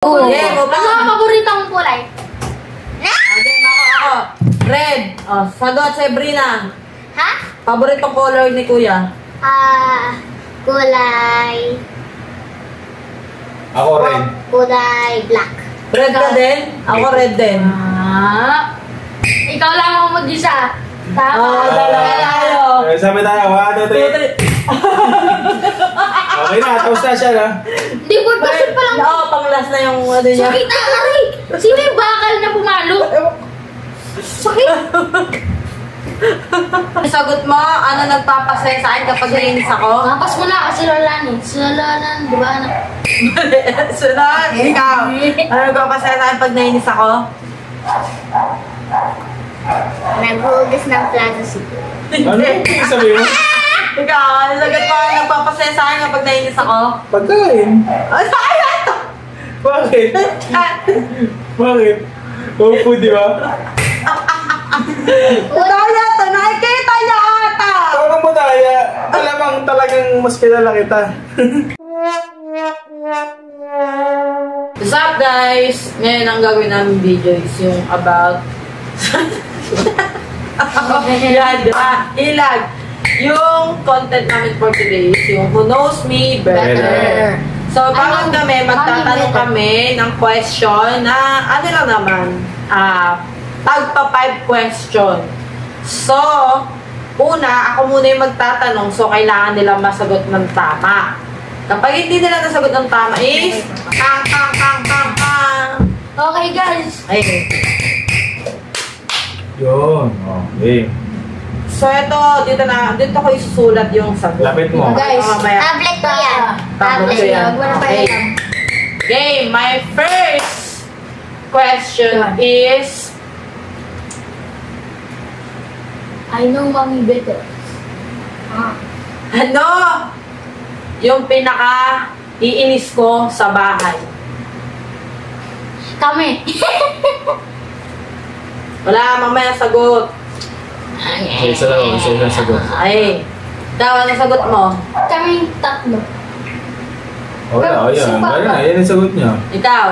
Game, Ano ang paborito mong kulay? Game ako. Red. Oh, sagot Sabrina. Ha? Paboritong color ni Kuya. Kulay... Ako rin. Kulay black. Red ka din? Ako red din. Ikaw lang ang mag-isa. Tama. Dalawa tayo. Sabi tayo, 1, 2, 3. Okay na, tapos na siya na. Hindi, good question pa lang. Oo, pang-last na yung ano niya. Sakit na, aray! Sino yung bakal na pumalo? Sakit! Sagot mo, ano nagpapasaya sa akin kapag nainis ako? Kapas mo na kasi Lolan eh. Si Lolan, di ba na? Sunod, ikaw. Ano nagpapasaya sa akin pag nainis ako? Naghugas ng plato si Ano yung sabi mo? Ikaw, ano sagot mo, ano nagpapasaya sa akin kapag nainis ako? Pagkain. Ano ito? Bakit? Bakit? Opo, di ba? Daya to, nakikita niya ata! Parang madaya. Alamang talagang mas kilala kita. What's up guys? Ngayon ang gagawin namin video is yung about ilag. Yung content namin for today is yung Who Knows Me Better. So, parang kami, magtatanong kami ng question na ano lang naman, tagpa 5 question. So, una, ako muna yung magtatanong, so kailangan nila masagot ng tama. Kapag hindi nila nasagot ng tama is, Okay guys. Ayun. Yun. Okay. So, dito ko isusulat yung sagot. Lapit mo. Guys, Mamaya. tablet ko yan. Tablet ko yan. Wag mo na pa Okay. yan. Okay, my first question is, I know mommy better. ano yung pinaka-iinis ko sa bahay? Kami. Wala, mamaya sagot. Isa lang sagot. Ay, ikaw, ano sagot mo? Kami tatlo. Wala, ayan. Gano'n na, yan ang sagot niya. Ikaw.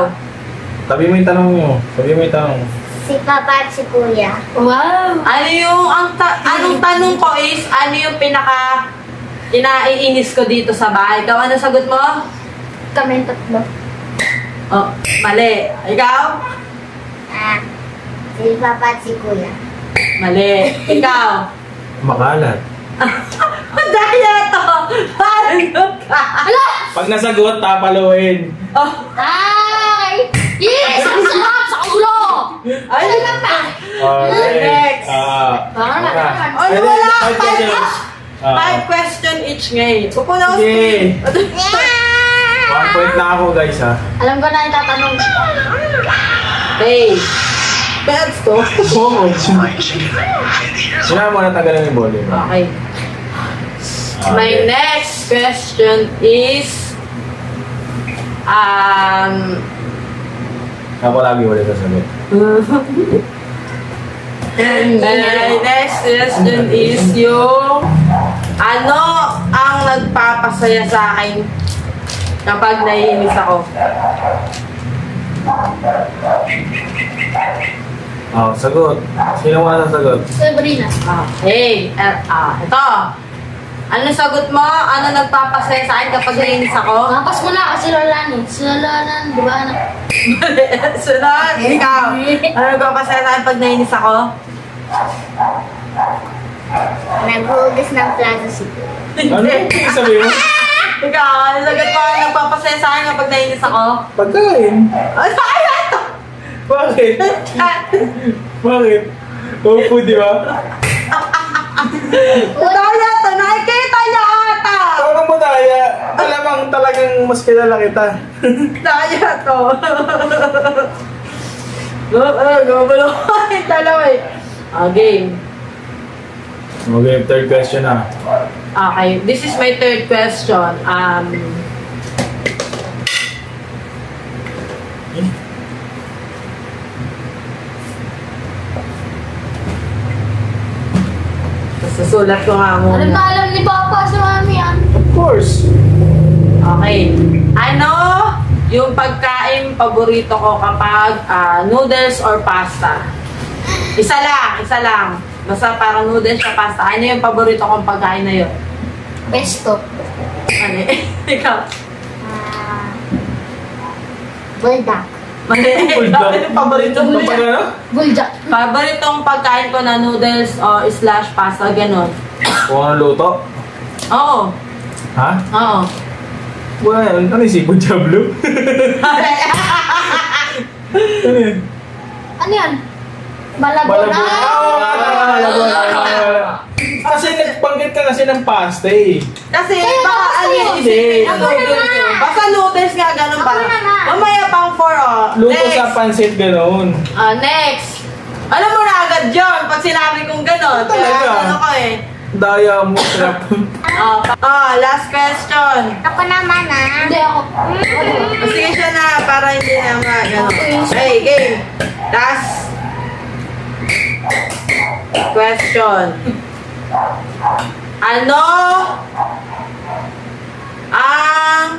Sabi mo yung tanong mo. Sabi mo yung tanong. Si Papa at si Kuya. Wow. Ano yung, anong tanong ko is, ano yung pinaka inaiinis ko dito sa bahay? Ikaw, ano sagot mo? Kami tatlo. Oh, mali. Ikaw? Si Papa at si Kuya. Mali. Ikaw? Makalat. Daya to! Paano ka? Hala! Pag nasagot, tapaluin. Oh, Ay! Yes! Ang sarap sa ulo! ay, Okay. Next. Tama. Ay, Pwede, wala. 5 questions. 5 question each ngayon. Upo na ako. Sige. 1 point na ako, guys, ha. Alam ko na yung tatanong. Hey. Beds to. Oo. Sinabi mo na tanggalin yung volume. Okay. My next question is, Ako lagi ulit sasagot. my next question is yung, ano ang nagpapasaya sa akin kapag naiinis ako? Oh, sagot. Sino mo na sasagot? Sabrina. Okay. Ito. Ano sagot mo? Ano nagpapasaya sa akin kapag naiinis ako? Kapas mo na kasi Lolan eh. Si Lolan, di ba na? Sunod. Ikaw. Ano nagpapasaya sa akin pag naiinis ako? Naghugas ng plato si Ano yung sabi mo? Ikaw. Ano sagot mo? Ano nagpapasaya sa akin kapag naiinis ako? Pagkain. Ano ito? Bakit? Bakit? Opo, di ba? Daya to. Nakikita niya ata. Parang madaya. Alamang talagang mas kilala kita. Daya to. Gumalo ko yung dalawa eh. Game. Okay, third question na. Okay, this is my third question. Susulat ko nga muna. Alam na alam ni Papa sa mami yan. Of course. Okay. Ano yung pagkain paborito ko kapag noodles or pasta. Isa lang. Basta parang noodles or pasta. Ano yung paborito kong pagkain na yun? Pesto. Ano ikaw? Buldak. Mali. Ano yung paborito mo yan? Buldak. Paboritong pagkain ko na noodles o slash pasta, ganon. Kung ano luto? Oo. Ha? Oo. Well, ano yung sipon Diablo? Ano yun? Ano yan? Malabon. Kasi nagbanggit ka kasi ng pasta eh. Kasi Kaya baka gusto ano yun. yung isipin Ako ng noodles naman. yun. Basta noodles nga ganun pa. Ako naman. Mamaya pang 4 Luto Next. sa pansit gano'n. Next. Alam mo na agad yun pag sinabi kong ganon. Talaga? Kaya ano ko eh. Daya mo, trap. Last question. Ako naman Hindi ako. Sige siya na para hindi na gano'n. Okay, game. Last question. Ano ang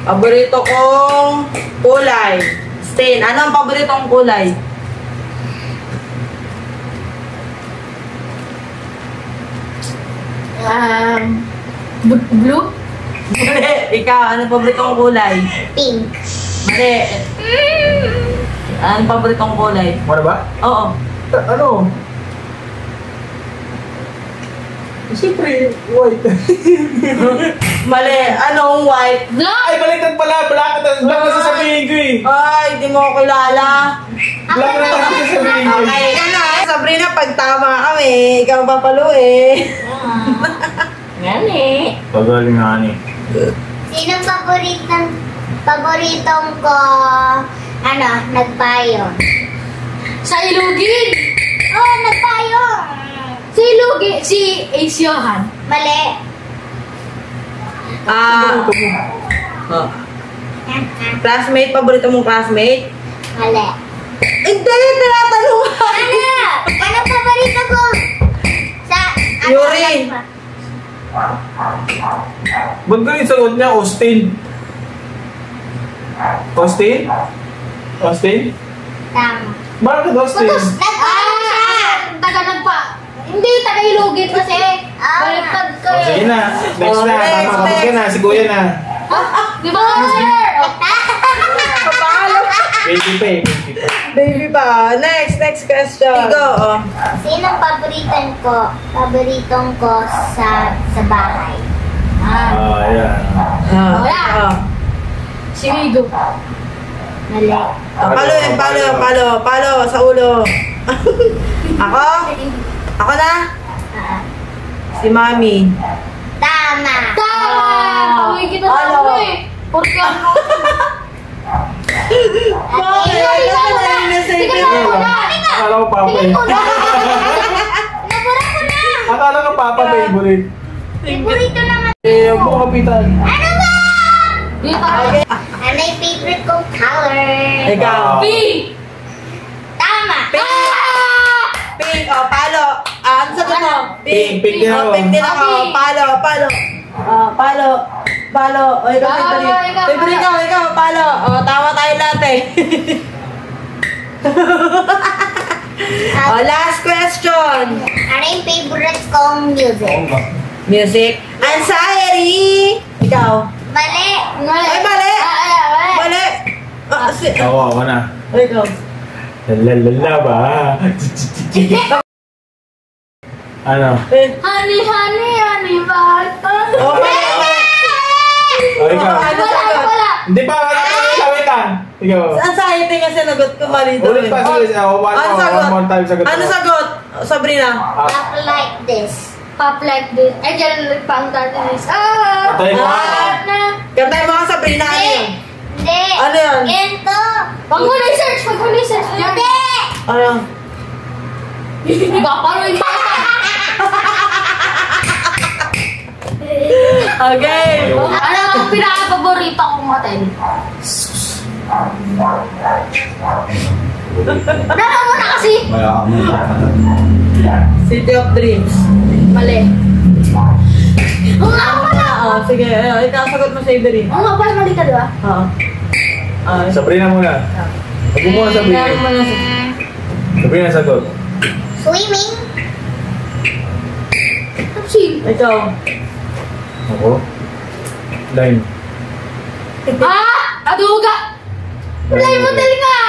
paborito kong kulay? Stain. Ano ang paboritong kulay? Blue? Mali. Ikaw, anong paboritong kulay? Pink. Mali. Anong paboritong kulay? Ano ba? Oo. Ano? Siyempre, white. Mali. Anong white? Black? Ay, baliktad pala. Black na sasabihin ko eh. Ay, di mo ko kilala. Black na sasabihin ko eh. Okay, ano? Sabrina, pag tama kami, ikaw papalo eh. Yan eh. Pagaling nga ni. Sinong paboritong ko, nagpayo? Sa Ilugin! Oh, nagpayo! Si Ilugin, si Ace Johan. Mali. Classmate, paborito mong classmate? Mali. Hindi, tinatanong ka. Ano paborito ko? Sa, Yuri. Ba't ganun yung sagot niya? Austin? Austin? Tama. Bakit Austin? Taga-nagpa. Hindi, taga-Ilugin kasi. Baliktad ko eh. Sige na. Next na. next, Tama ka na. Si Kuya na. Di ba, sir? Papalo. Baby pa eh. Baby pa. Next question. Go. Sinong paboritong ko sa bahay? Ayan. Si Rigo. Mali. Palo sa ulo. Ako na? Si Mami. Tama! Uy, kita Ano? sa eh. Porque ano? Bakit? Akala ko papa eh. Nabura ko na! Akala ko papa favorite. Favorito naman. Eh, huwag mo kapitan. Ano ba? Okay. Ano yung favorite kong color? Ikaw. Pink! Tama! Pink. Palo. Ano sagot mo? Pink din ako. Pink din ako. Palo. O, ikaw, favorite. Ikaw, palo. O, tawa tayo lahat eh. Last question. Ano yung favorite kong music? Music. Anxiety. Ikaw. Mali! Ay, mali! Mali! Ako na. Ikaw. Lalala ba? Ano? Honey, bata. Okay. O, ikaw. Wala. Hindi pa. Sabitan. Ikaw. Anxiety nga sinagot ko mali doon. Ulit pa. Sige. One more time sagot. Ano sagot? Sabrina? Pop like this. Pop like this. Ay, dyan pang this. Patay mo ka. Kantay mo ka, Sabrina. Ano yun? Hindi. Ano yun? Ganito. Wag mo research. Hindi. Ano? Paparoy ka. Okay. Ano ang pinaka-paborito kong hotel? Dala mo na kasi. City of Dreams. Mali. Oo nga pala. Sige, ikaw sagot mo sa Ibery. Oo nga pala, mali ka, di ba? Oo. Sabrina muna. Huwag mo muna Sabrina. Sabrina sagot. Swimming. Tapsin. Ikaw. Ako? Line. Aduga. Play mo dali nga.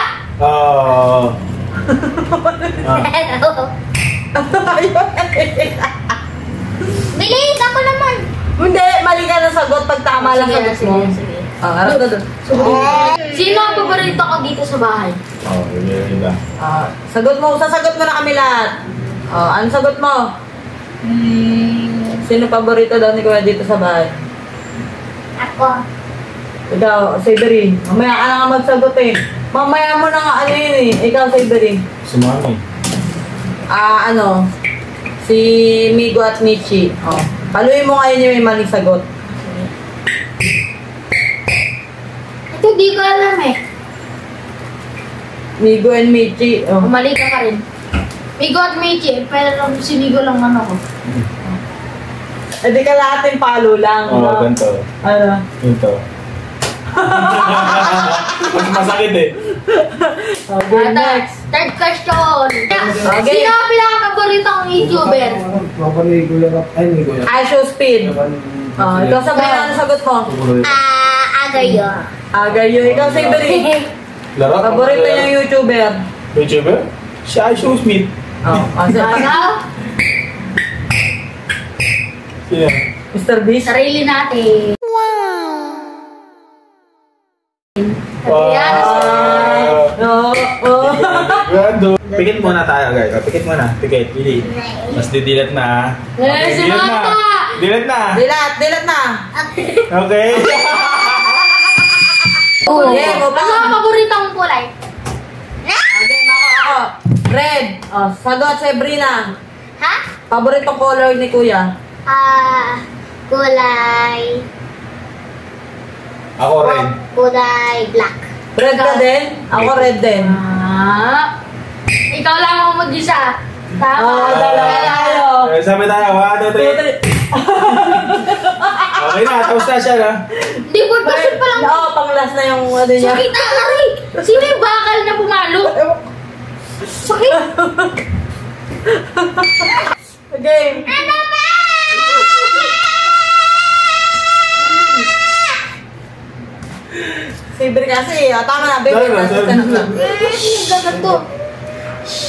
Bilis, ako naman. Hindi, mali ka na sagot pag tama lang sagot mo. Harap na doon. Sino ang paborito ko dito sa bahay? Sige. Sagot mo, sasagot mo na kami lahat. Ano sagot mo? Sino paborito daw ni Kuya dito sa bahay? Ako. Ikaw, Saibery. Mamaya ka na nga magsagot eh. Mamaya mo na nga ano yun eh. Ikaw, Saibery. Si Mami. Si Migo at Michi. Paluin mo ngayon yung may maling sagot. Ito di ko alam eh. Migo and Michi. Mali ka pa rin. Migo at Michi, pero si Migo lang ano ko. Eh di ka lahat yung palo lang. Ganito. Ano? Ganito. Mas masakit eh. Okay, next. Third question. Okay. Sino ang pinaka-paborito kong YouTuber? I show speed. Ikaw sabay na ano sagot mo? Agayo. Agayo. Ikaw, Saibery. Laro? Paborito niyang YouTuber. YouTuber? Si Aisha Smith. Ano? Sino? Mr. Beast. Sarili natin. Grado. Pikit muna tayo guys. Pikit muna. Pikit. Pili. Mas didilat na. Si Mata! Dilat na. Dilat na. Okay. Ano ang paborito kong kulay? Okay, ako. Red. Sagot, Sabrina. Ha? Paboritong color ni Kuya. Kulay... Ako rin. Kulay black. Red ka din? Ako red din. Ikaw lang ang mag-isa. Tama. Dalawa tayo. Sabi tayo. 1, 2, 3. Okay na. Tapos na siya na. Hindi, good question pa lang. Oo, pang-last na yung ano niya. Sakit na, Ari! Sino yung bakal na pumalo? Sakit! Okay. Ano ba? Saber kasi. Tama na, baby. Sorry na. Gagat to.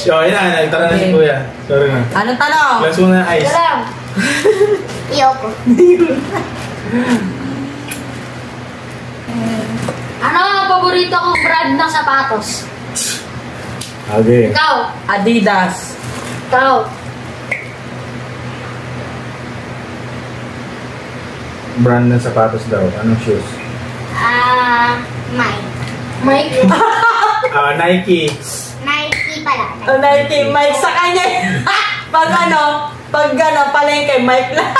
Ayun na. Nagtara na si Kuya. Sorry na. Anong tanong? Last muna na ice. Galang. Iyoko. Ano ang paborito kong brand ng sapatos? Okay. Ikaw. Adidas. Ikaw. Brand ng sapatos daw. Anong shoes? Mike. Nike. Nike pala. Nike, Mike sa kanya. Pag palengke, Mike lang.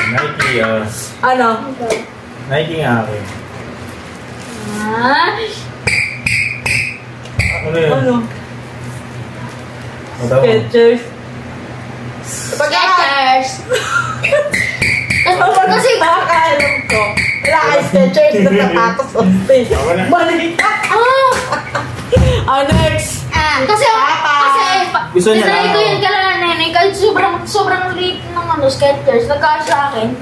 Nike. Ano? Nike nga ako. Ano yun? Ano? Skechers. Skechers. Kasi nakakaalam ko. Wala kay Skechers na sapatos o space. Mali ka. Next. Kasi Gusto niya tinry lang, ko yung kala nenay kahit sobrang liit ng Skechers. Nagkasya sa akin.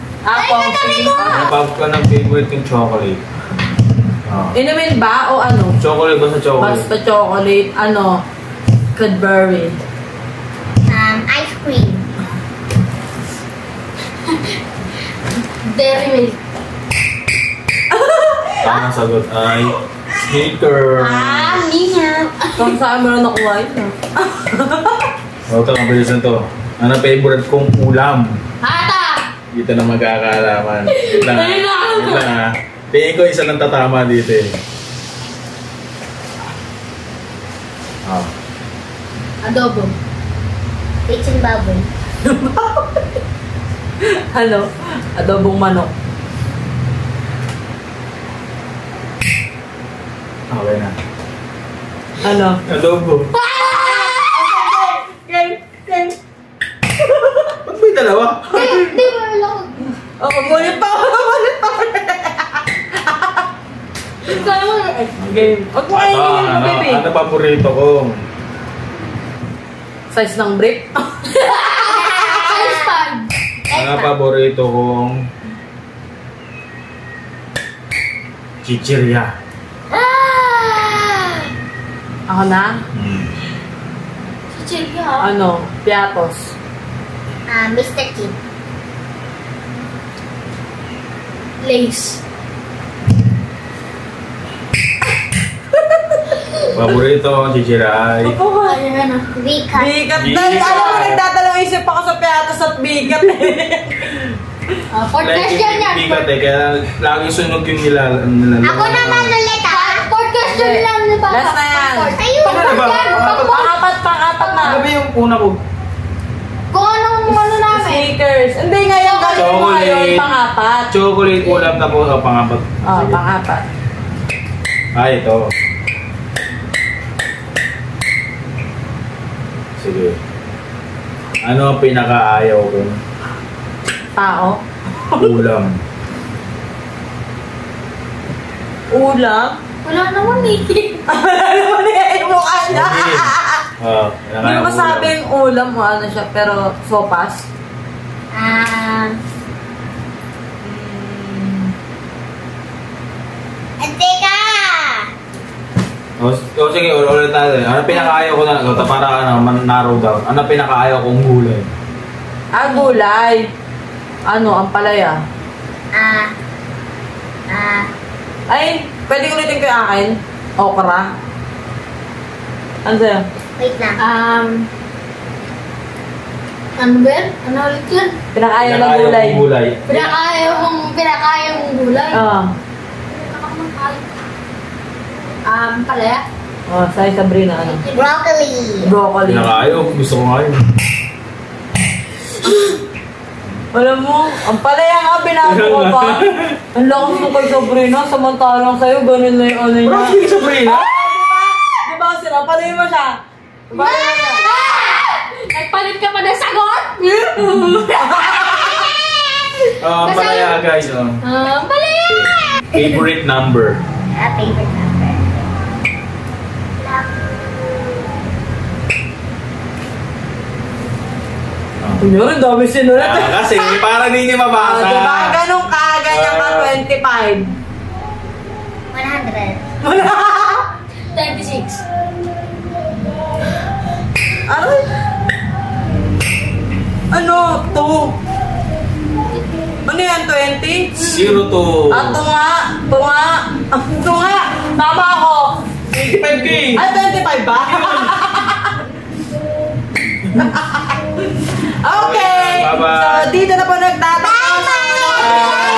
Pag ka ng favorite yung chocolate. Inumin ba o ano? Chocolate ba sa chocolate? Basta chocolate, Cadbury. Ice cream. Dairy milk. Tamang sagot ay Snickers. Minga. Kung saan mo na nakuha ito? Ito, mabilis na to. Ano favorite kong ulam? Hata! Dito na magkakaalaman. Wait lang ha. Tingin ko isa lang tatama dito eh. Adobo. Kitchen baboy. Adobong manok. Okay na. Ano? Adobo. Ken. Ba't may dalawa? Hindi mo lang. Oo, mulit pa ako. Game. Huwag mo kayo yung baby. Ano paborito ko? Size ng brick. Size pan. Ano paborito kong chichirya? Ako na? Si Chilya, ha? Ano? Piatos. Mr. Kid. Lace. Paborito kong chichirya ay Ayan na. Vika. Bigat. Bigat. Alam mo, nagdadalawang isip ako sa piatos at bigat. Fourth question yan. bigat eh, kaya laging sunog yung Ako naman ulit, ha? Fourth question lang. Last na yan. Ayun, Ano na ba? Pang-apat na. Ano ba yung una ko? Kung anong ano namin. Sneakers. Hindi ngayon, gagawin mo ngayon, pang-apat. Chocolate ulam tapos pangapat. Oh, pang-apat. Ito. Sige. Ano ang pinakaayaw ko? Tao. Ulam. Ulam. Wala naman eh. Wala naman yung mukha niya. Okay. Hindi mo masabing ulam mo ano siya, pero sopas. Teka! O sige, ulit natin. Ano pinakaayaw ko na ito para narrow down? Ano pinakaayaw kong gulay? Gulay. Ano, ampalaya. Ay, pwede ulitin ko yung akin. Okra. Ano sa'yo? Wait lang. Ano ba yan? Ano ulit yun? Pinakaayaw ng gulay. kong gulay. Pinakaya mong gulay. Oo. Palaya? Oh, sa'yo Sabrina, ano? Broccoli. Broccoli. Pinakaayaw, gusto ko nga yun. Alam mo, ang palaya nga, binago ko pa. Ang lakas mo kay Sabrina, samantalang sa'yo, ganun na yung ano niya. Bakit yung Sabrina? Diba sila, palaya mo siya. Diba siya? Nagpalit ka pa ng sagot? Palaya guys. Palaya! Favorite number. Favorite number. Kunyari, dami sinulat. Kasi para hindi niya mabasa. Diba, ganun ka, ganyan ka, 25. 100. 26. Ano? 2. Ano yan, 20? 0 to... Tunga! Tama ako! 25K! Ay, 25 ba? Okay! Bye-bye. So, dito na po nagtatapos. Bye!